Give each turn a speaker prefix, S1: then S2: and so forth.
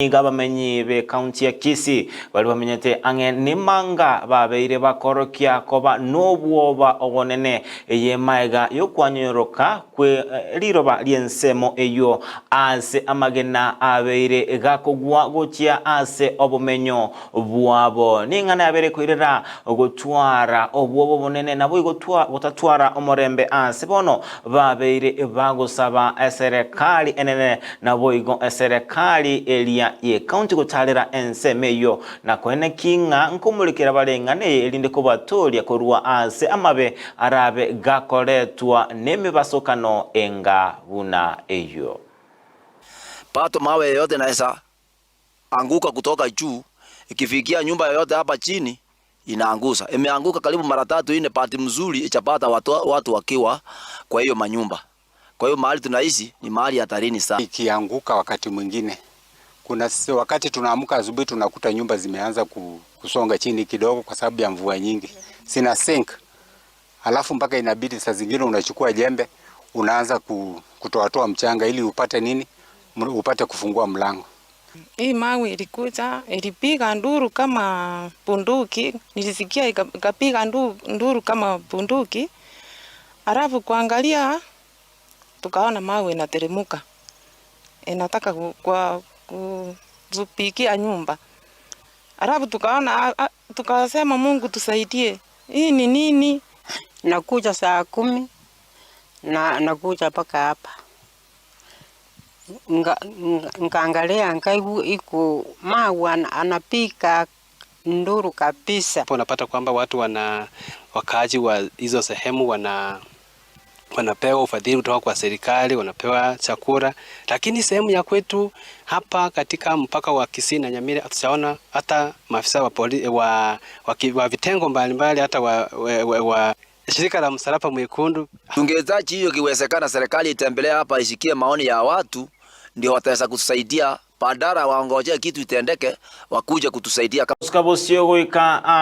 S1: Gabamenyi be county ya Kisii bali bamenyete ange nimanga babeire bakorokia koba nobwoba ogonene eyemaiga yokwanyoroka kwe liroba lyensemo eyo ase amagena abeire gakogwa gokia ase obumenyo bwabo ningana abere kwirera ogotwara obwobo bonene nabo gotatwara omorembe ase bono babeire bagosaba serikali enene nabo igo serikali elia ye county gotalera ensemeyo na kwene kinga nkumulikira barengane elinde kubatoria korwa ase amabe arabe gakoletwa nemibasokano enga buna eyo
S2: pato mawe yote naesa anguka kutoka juu ikifikia nyumba yoyote hapa chini inaangusa. Imeanguka karibu mara 3 ine pati mzuri ichapata watu wakiwa kwa hiyo manyumba. Kwa hiyo mahali tunaishi ni mahali hatarini sana.
S3: Ikianguka wakati mwingine kuna wakati tunaamka asubuhi tunakuta nyumba zimeanza kusonga chini kidogo kwa sababu ya mvua nyingi. Sina sink. Alafu mpaka inabidi saa zingine unachukua jembe unaanza kutoa mchanga ili upate nini? Upate kufungua mlango.
S4: Hii mawe ilikuja ilipiga nduru kama bunduki, nilisikia ikapiga nduru kama bunduki. Alafu kuangalia tukaona mawe inateremka. Inataka kuzupikia nyumba. Alafu tukaona tukasema Mungu tusaidie. Hii ni nini?
S5: Nakuja saa 10 na nakuja mpaka hapa. Nkaangalia nkaibu iko mawe anapika nduru kabisa.
S6: Unapata kwamba watu wakaaji wa hizo sehemu wanapewa ufadhili kutoka kwa serikali, wanapewa chakula, lakini sehemu ya kwetu hapa katika mpaka wa Kisii na Nyamira hatujaona hata maafisa wa polisi wa vitengo mbalimbali hata wa shirika la Msalaba Mwekundu.
S2: Tungehitaji hiyo kiwezekana serikali itembelea hapa isikie maoni ya watu ndio wataweza kutusaidia badala waongojea kitu itendeke wakuja kutusaidia.